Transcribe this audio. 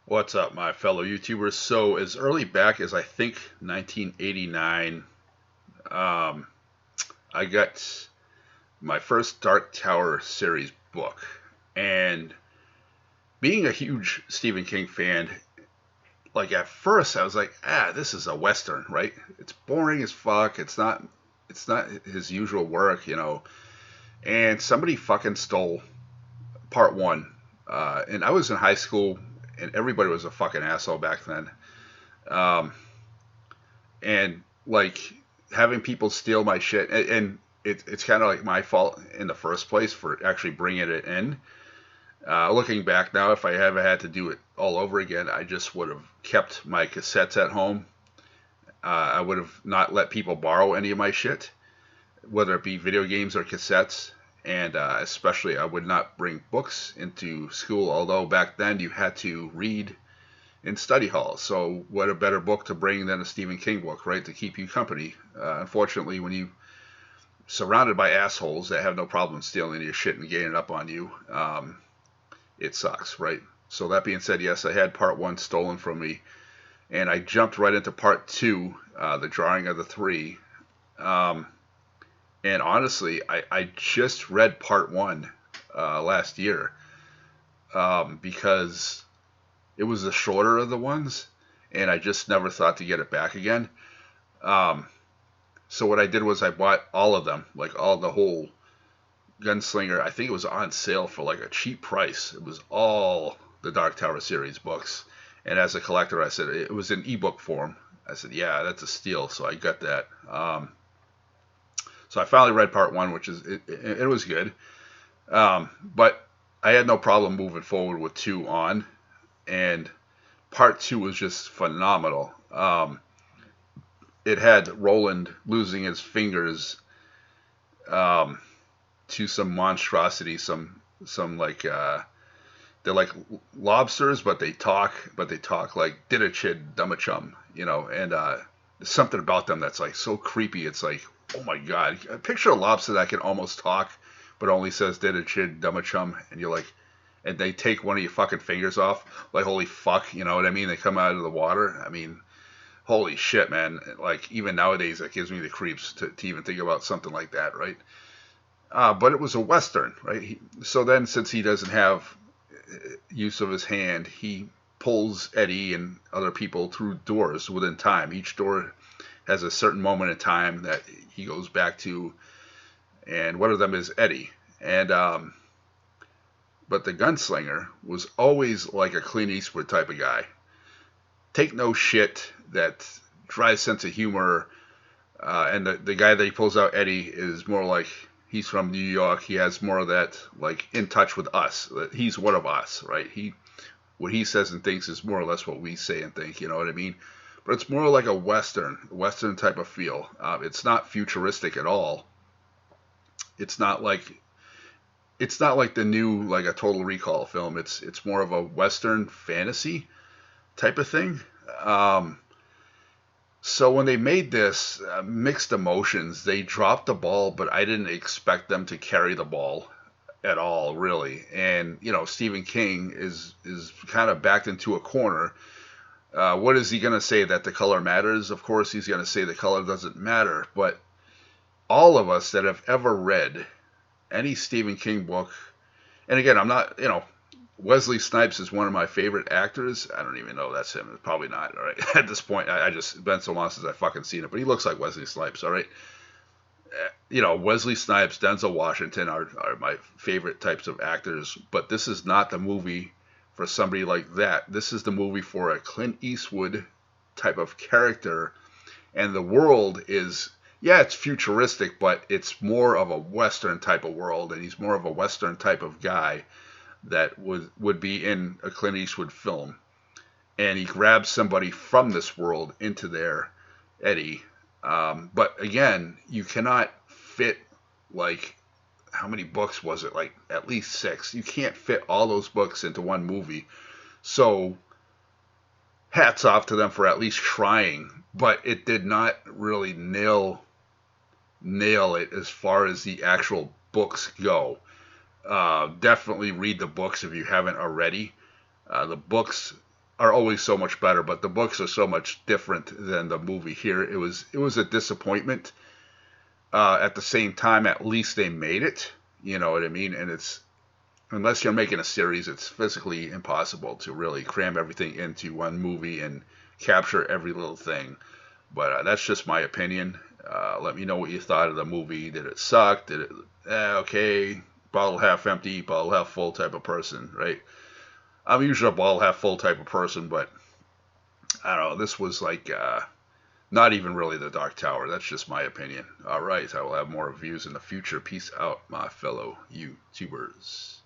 What's up, my fellow YouTubers? So, as early back as I think 1989, um, I got my first Dark Tower series book. And being a huge Stephen King fan, like at first I was like, this is a Western, right? It's boring as fuck. It's not his usual work. And somebody fucking stole part one. And I was in high school, and everybody was a fucking asshole back then. Um, and like having people steal my shit, and it's kind of like my fault in the first place for actually bringing it in. Looking back now, if I ever had to do it all over again, I just would have kept my cassettes at home. I would have not let people borrow any of my shit, whether it be video games or cassettes. And especially, I would not bring books into school, although back then you had to read in study hall. So what a better book to bring than a Stephen King book, right? To keep you company. Unfortunately, when you surrounded by assholes that have no problem stealing your shit and gaining up on you, it sucks, right? So that being said, yes, I had part one stolen from me, and I jumped right into part two, the drawing of the three. Um, and honestly, I just read part one last year because it was the shorter of the ones, and I just never thought to get it back again. Um, so what I did was I bought all of them, like all the whole Gunslinger. I think it was on sale for like a cheap price. It was all the Dark Tower series books, and as a collector, I said it was in ebook form. I said, yeah, that's a steal. So I got that. So I finally read part one, which is it was good, but I had no problem moving forward with two on, and part two was just phenomenal. It had Roland losing his fingers um, to some monstrosity, some like they're like lobsters, but they talk like Didachid Dumachum, and there's something about them that's like so creepy. It's like, oh my god, picture a lobster that can almost talk, but only says Didachid Dumachum, and you're like, and they take one of your fucking fingers off, like holy fuck, you know what I mean? They come out of the water. I mean, holy shit, man. Like, even nowadays, that gives me the creeps to even think about something like that, right? But it was a Western, right? So then, since he doesn't have use of his hand, he pulls Eddie and other people through doors within time. Each door has a certain moment in time that he goes back to, and one of them is Eddie. And but the gunslinger was always like a Clint Eastwood type of guy. Take no shit, that dry sense of humor. And the guy that he pulls out, Eddie, is more like he's from New York. He has more of that, like, in touch with us. He's one of us, right? What he says and thinks is more or less what we say and think. You know what I mean? But it's more like a Western type of feel. It's not futuristic at all. It's not like it's not like the new, like a Total Recall film. It's more of a Western fantasy type of thing. Um, So when they made this, mixed emotions, they dropped the ball, but I didn't expect them to carry the ball at all, really. And Stephen King is kind of backed into a corner. What is he going to say, that the color matters? Of course, he's going to say the color doesn't matter. But all of us that have ever read any Stephen King book, and again, I'm not, Wesley Snipes is one of my favorite actors. I don't even know if that's him. It's probably not. All right. At this point, I just, it's been so long since I fucking seen it, but he looks like Wesley Snipes. All right. Wesley Snipes, Denzel Washington are my favorite types of actors, but this is not the movie for somebody like that. This is the movie for a Clint Eastwood type of character, and the world is, yeah, it's futuristic, but it's more of a Western type of world, and he's more of a Western type of guy that would be in a Clint Eastwood film, and he grabs somebody from this world into their Eddie. But again, you cannot fit, like, how many books was it? Like at least six. You can't fit all those books into one movie. So hats off to them for at least trying, but it did not really nail it as far as the actual books go. Definitely read the books if you haven't already. The books are always so much better, but the books are so much different than the movie. Here, it was a disappointment. At the same time, at least they made it. You know what I mean? And it's unless you're making a series, it's physically impossible to really cram everything into one movie and capture every little thing. But that's just my opinion. Let me know what you thought of the movie. Did it suck? Did it okay? Bottle half empty, bottle half full type of person, right? I'm usually a bottle half full type of person, but I don't know. This was like not even really the Dark Tower. That's just my opinion. All right, I will have more reviews in the future. Peace out, my fellow YouTubers.